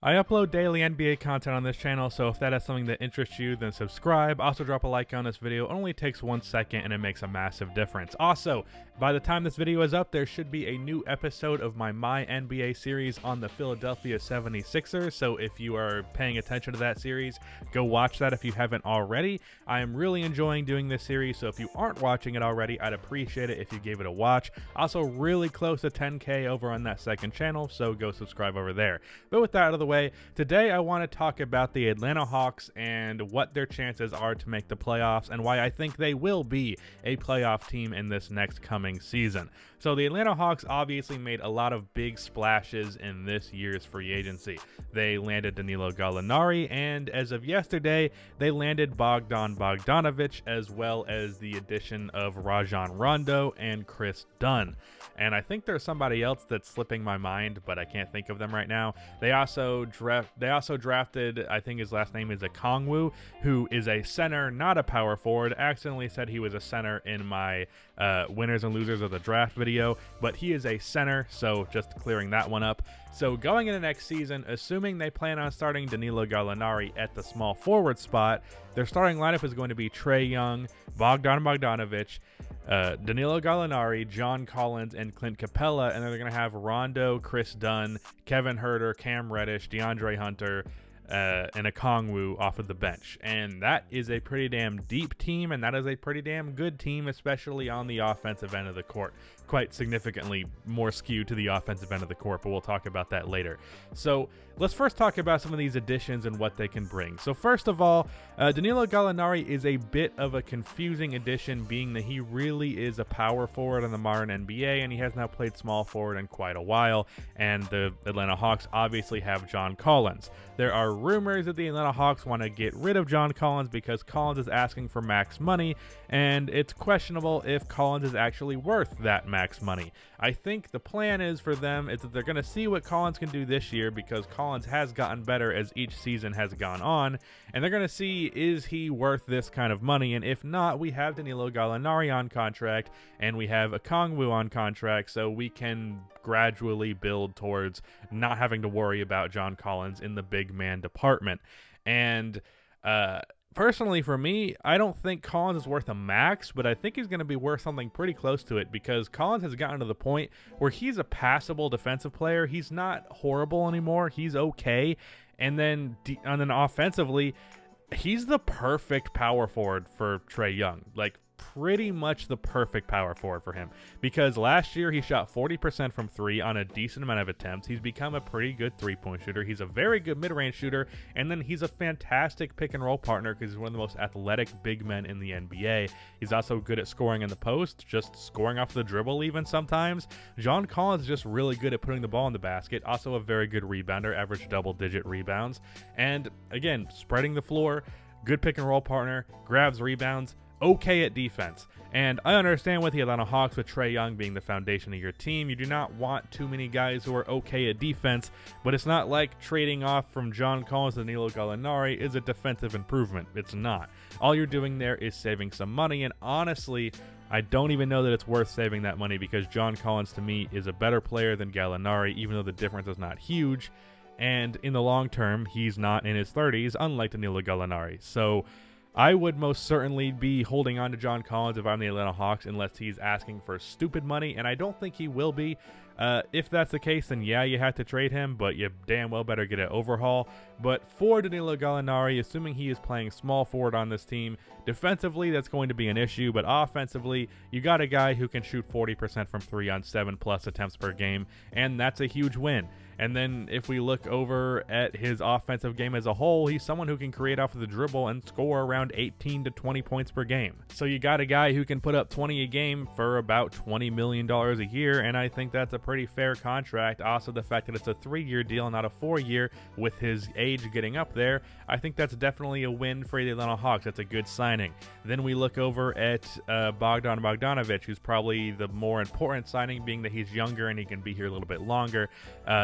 I upload daily NBA content on this channel, so if that is something that interests you, then subscribe. Also drop a like on this video. It only takes 1 second and it makes a massive difference. Also, by the time this video is up, there should be a new episode of my NBA series on the Philadelphia 76ers, so if you are paying attention to that series, go watch that if you haven't already. I am really enjoying doing this series, so if you aren't watching it already, I'd appreciate it if you gave it a watch. Also, really close to 10K over on that second channel, so go subscribe over there. But with that out of the way, today I want to talk about the Atlanta Hawks and what their chances are to make the playoffs and why I think they will be a playoff team in this next coming season. So the Atlanta Hawks obviously made a lot of big splashes in this year's free agency. They landed Danilo Gallinari, and as of yesterday, they landed Bogdanovic, as well as the addition of Rajon Rondo and Chris Dunn. And I think there's somebody else that's slipping my mind, but I can't think of them right now. They also drafted, I think his last name is Okongwu, who is a center, not a power forward. I accidentally said he was a center in my winners and losers of the draft video, but he is a center, so just clearing that one up. So going into next season, assuming they plan on starting Danilo Gallinari at the small forward spot, their starting lineup is going to be Trae Young, Bogdanovic, Danilo Gallinari, John Collins, and Clint Capella, and then they're going to have Rondo, Chris Dunn, Kevin Huerter, Cam Reddish, DeAndre Hunter, and Okongwu off of the bench. And that is a pretty damn deep team, and that is a pretty damn good team, especially on the offensive end of the court. Quite significantly more skewed to the offensive end of the court, but we'll talk about that later. So let's first talk about some of these additions and what they can bring. So first of all, Danilo Gallinari is a bit of a confusing addition, being that he really is a power forward in the modern NBA, and he has now played small forward in quite a while, and the Atlanta Hawks obviously have John Collins. There are rumors that the Atlanta Hawks want to get rid of John Collins because Collins is asking for max money, and it's questionable if Collins is actually worth that max money. I think the plan is for them is that they're going to see what Collins can do this year, because Collins has gotten better as each season has gone on, and they're going to see, is he worth this kind of money? And if not, we have Danilo Gallinari on contract and we have Okongwu on contract, so we can gradually build towards not having to worry about John Collins in the big man department. And personally, for me, I don't think Collins is worth a max, but I think he's going to be worth something pretty close to it, because Collins has gotten to the point where he's a passable defensive player. He's not horrible anymore. He's okay. And then offensively, he's the perfect power forward for Trae Young. Like, pretty much the perfect power forward for him, because last year he shot 40% from three on a decent amount of attempts. He's become a pretty good three-point shooter. He's a very good mid-range shooter, and then he's a fantastic pick-and-roll partner because he's one of the most athletic big men in the NBA. He's also good at scoring in the post, just scoring off the dribble even sometimes. John Collins is just really good at putting the ball in the basket, also a very good rebounder, average double-digit rebounds, and again, spreading the floor, good pick-and-roll partner, grabs rebounds, okay at defense. And I understand with the Atlanta Hawks, with Trae Young being the foundation of your team, you do not want too many guys who are okay at defense, but it's not like trading off from John Collins to Danilo Gallinari is a defensive improvement. It's not. All you're doing there is saving some money, and honestly, I don't even know that it's worth saving that money, because John Collins to me is a better player than Gallinari, even though the difference is not huge, and in the long term, he's not in his 30s, unlike Danilo Gallinari. So I would most certainly be holding on to John Collins if I'm the Atlanta Hawks, unless he's asking for stupid money, and I don't think he will be. If that's the case, then yeah, you have to trade him, but you damn well better get an overhaul. But for Danilo Gallinari, assuming he is playing small forward on this team, defensively that's going to be an issue, but offensively, you got a guy who can shoot 40% from three on 7+ attempts per game, and that's a huge win. And then if we look over at his offensive game as a whole, he's someone who can create off of the dribble and score around 18 to 20 points per game. So you got a guy who can put up 20 a game for about $20 million a year, and I think that's a pretty fair contract. Also, the fact that it's a 3-year deal, not a 4-year, with his age getting up there, I think that's definitely a win for the Atlanta Hawks. That's a good signing. Then we look over at Bogdanovic, who's probably the more important signing, being that he's younger and he can be here a little bit longer,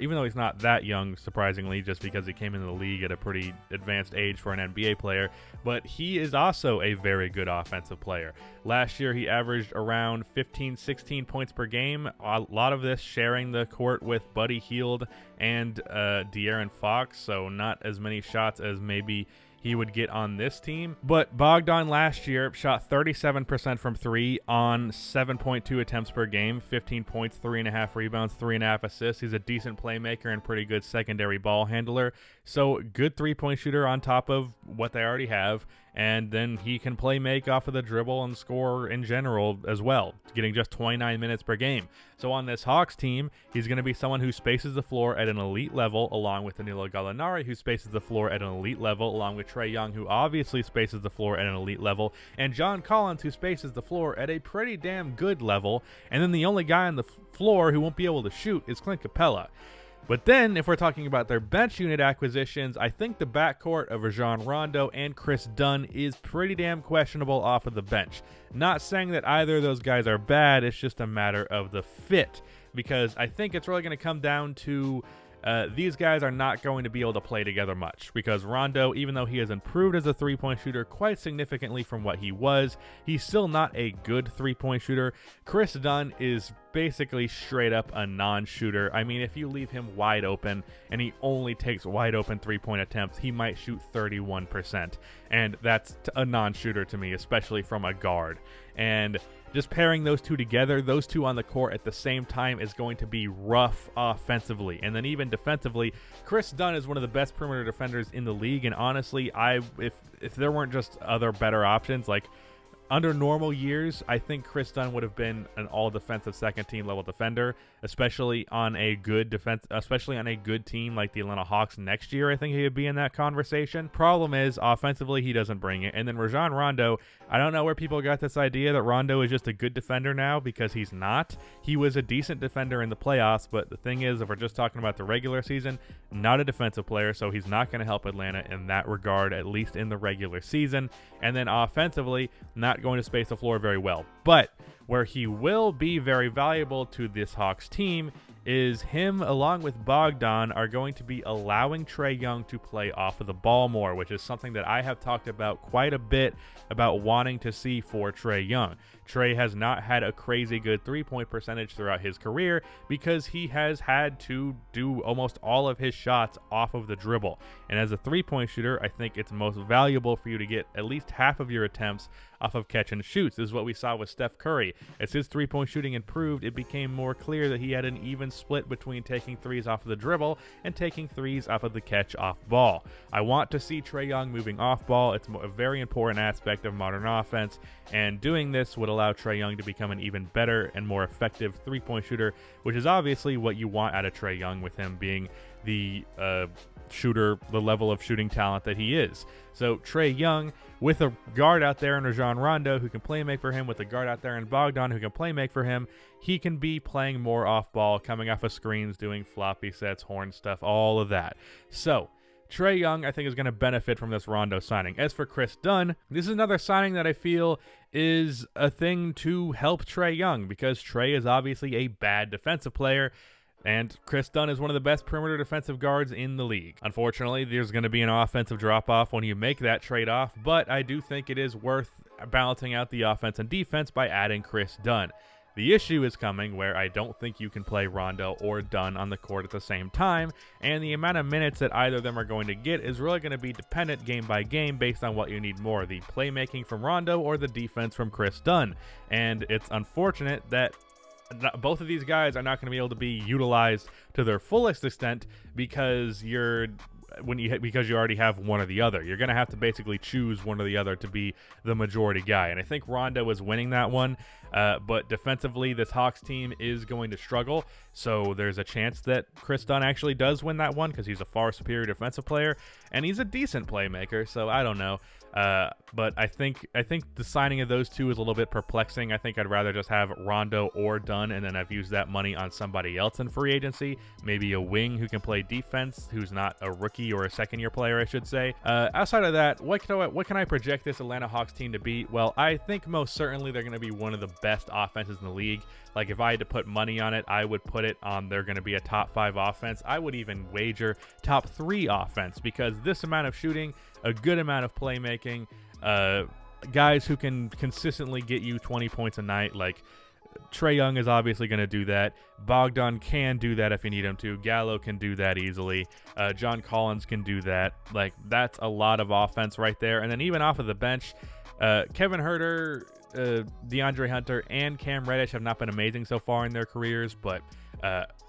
even though he's not that young, surprisingly, just because he came into the league at a pretty advanced age for an NBA player. But he is also a very good offensive player. Last year, he averaged around 15, 16 points per game. A lot of this sharing the court with Buddy Hield and De'Aaron Fox, so not as many shots as maybe he would get on this team. But Bogdan last year shot 37% from 3 on 7.2 attempts per game, 15 points, 3.5 rebounds, 3.5 assists. He's a decent playmaker and pretty good secondary ball handler. So good three-point shooter on top of what they already have. And then he can play make off of the dribble and score in general as well, getting just 29 minutes per game. So on this Hawks team, he's going to be someone who spaces the floor at an elite level, along with Danilo, who spaces the floor at an elite level, along with Trae Young, who obviously spaces the floor at an elite level, and John Collins, who spaces the floor at a pretty damn good level. And then the only guy on the floor who won't be able to shoot is Clint Capella. But then, if we're talking about their bench unit acquisitions, I think the backcourt of Rajon Rondo and Chris Dunn is pretty damn questionable off of the bench. Not saying that either of those guys are bad, it's just a matter of the fit. Because I think it's really going to come down to these guys are not going to be able to play together much, because Rondo, even though he has improved as a three-point shooter quite significantly from what he was, he's still not a good three-point shooter. Chris Dunn is basically straight up a non-shooter. I mean, if you leave him wide open and he only takes wide open three-point attempts, he might shoot 31%, and that's a non-shooter to me, especially from a guard. And just pairing those two together, those two on the court at the same time, is going to be rough offensively. And then even defensively, Chris Dunn is one of the best perimeter defenders in the league. And honestly, if there weren't just other better options, like under normal years, I think Chris Dunn would have been an all-defensive second-team level defender, especially on a good team like the Atlanta Hawks next year. I think he would be in that conversation. Problem is, offensively, he doesn't bring it. And then Rajon Rondo, I don't know where people got this idea that Rondo is just a good defender now, because he's not. He was a decent defender in the playoffs, but the thing is, if we're just talking about the regular season, not a defensive player, so he's not going to help Atlanta in that regard, at least in the regular season. And then offensively, not going to space the floor very well. But where he will be very valuable to this Hawks team is him, along with Bogdan, are going to be allowing Trae Young to play off of the ball more, which is something that I have talked about quite a bit about wanting to see for Trae Young. Trae has not had a crazy good three-point percentage throughout his career because he has had to do almost all of his shots off of the dribble. And as a three-point shooter, I think it's most valuable for you to get at least half of your attempts off of catch and shoots. This is what we saw with Steph Curry. As his three-point shooting improved, it became more clear that he had an even split between taking threes off of the dribble and taking threes off of the catch off ball. I want to see Trae Young moving off ball. It's a very important aspect of modern offense, and doing this would allow Trae Young to become an even better and more effective three-point shooter, which is obviously what you want out of Trae Young, with him being the shooter, the level of shooting talent that he is. So Trae Young, with a guard out there in Rajon Rondo who can play make for him, with a guard out there in Bogdan who can play make for him, he can be playing more off ball, coming off of screens, doing floppy sets, horn stuff, all of that. So Trae Young, I think, is going to benefit from this Rondo signing. As for Chris Dunn, this is another signing that I feel is a thing to help Trae Young, because Trae is obviously a bad defensive player, and Chris Dunn is one of the best perimeter defensive guards in the league. Unfortunately, there's going to be an offensive drop-off when you make that trade-off, but I do think it is worth balancing out the offense and defense by adding Chris Dunn. The issue is coming where I don't think you can play Rondo or Dunn on the court at the same time, and the amount of minutes that either of them are going to get is really going to be dependent game by game based on what you need more, the playmaking from Rondo or the defense from Chris Dunn. And it's unfortunate that both of these guys are not going to be able to be utilized to their fullest extent because you already have one or the other. You're going to have to basically choose one or the other to be the majority guy. And I think Rondo is winning that one. But defensively, this Hawks team is going to struggle. So there's a chance that Chris Dunn actually does win that one because he's a far superior defensive player. And he's a decent playmaker. So I don't know. But I think the signing of those two is a little bit perplexing. I think I'd rather just have Rondo or Dunn, and then I've used that money on somebody else in free agency, maybe a wing who can play defense, who's not a rookie or a second-year player, I should say. Outside of that, what can I project this Atlanta Hawks team to be? Well, I think most certainly they're going to be one of the best offenses in the league. Like, if I had to put money on it, I would put it on they're going to be a top 5 offense. I would even wager top 3 offense, because this amount of shooting, a good amount of playmaking, guys who can consistently get you 20 points a night, like Trae Young is obviously going to do that. Bogdan can do that if you need him to. Gallo can do that easily. John Collins can do that. Like, that's a lot of offense right there. And then even off of the bench, Kevin Huerter, DeAndre Hunter, and Cam Reddish have not been amazing so far in their careers, but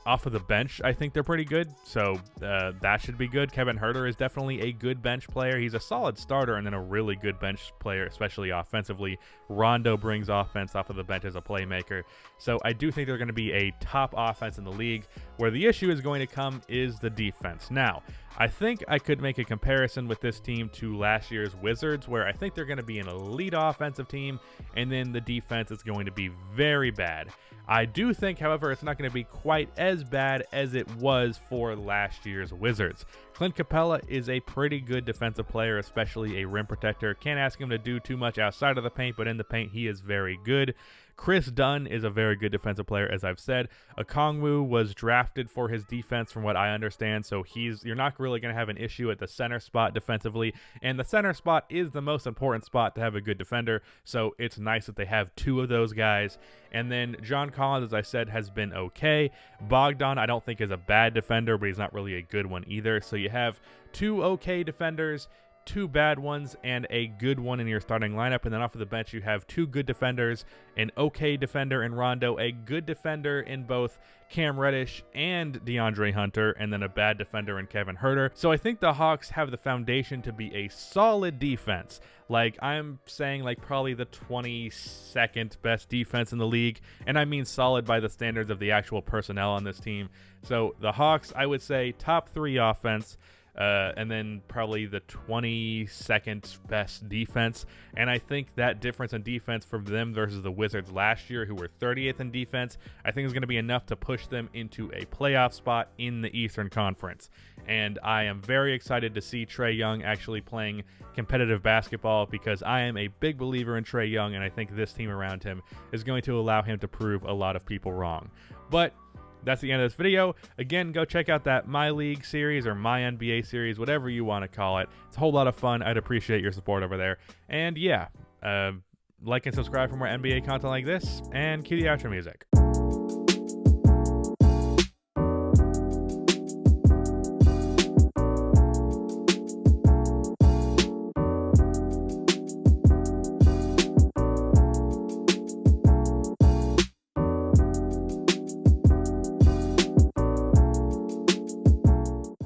off of the bench, I think they're pretty good, so that should be good. Kevin Huerter is definitely a good bench player. He's a solid starter and then a really good bench player, especially offensively. Rondo brings offense off of the bench as a playmaker, so I do think they're going to be a top offense in the league. Where the issue is going to come is the defense. Now, I think I could make a comparison with this team to last year's Wizards, where I think they're going to be an elite offensive team, and then the defense is going to be very bad. I do think, however, it's not going to be quite as bad as it was for last year's Wizards. Clint Capella is a pretty good defensive player, especially a rim protector. Can't ask him to do too much outside of the paint, but in the paint, he is very good. Chris Dunn is a very good defensive player, as I've said. Okongwu was drafted for his defense, from what I understand, so you're not really going to have an issue at the center spot defensively, and the center spot is the most important spot to have a good defender, so it's nice that they have two of those guys. And then John Collins, as I said, has been okay. Bogdan, I don't think is a bad defender, but he's not really a good one either, so you have two okay defenders, two bad ones, and a good one in your starting lineup. And then off of the bench, you have two good defenders, an okay defender in Rondo, a good defender in both Cam Reddish and DeAndre Hunter, and then a bad defender in Kevin Huerter. So I think the Hawks have the foundation to be a solid defense. Like, I'm saying, like, probably the 22nd best defense in the league, and I mean solid by the standards of the actual personnel on this team. So the Hawks, I would say top 3 offense, and then probably the 22nd best defense. And I think that difference in defense from them versus the Wizards last year, who were 30th in defense, I think is going to be enough to push them into a playoff spot in the Eastern Conference. And I am very excited to see Trae Young actually playing competitive basketball, because I am a big believer in Trae Young, and I think this team around him is going to allow him to prove a lot of people wrong. But that's the end of this video. Again, go check out that My League series or My NBA series, whatever you want to call it. It's a whole lot of fun. I'd appreciate your support over there. And yeah, like and subscribe for more NBA content like this, and cue the outro music.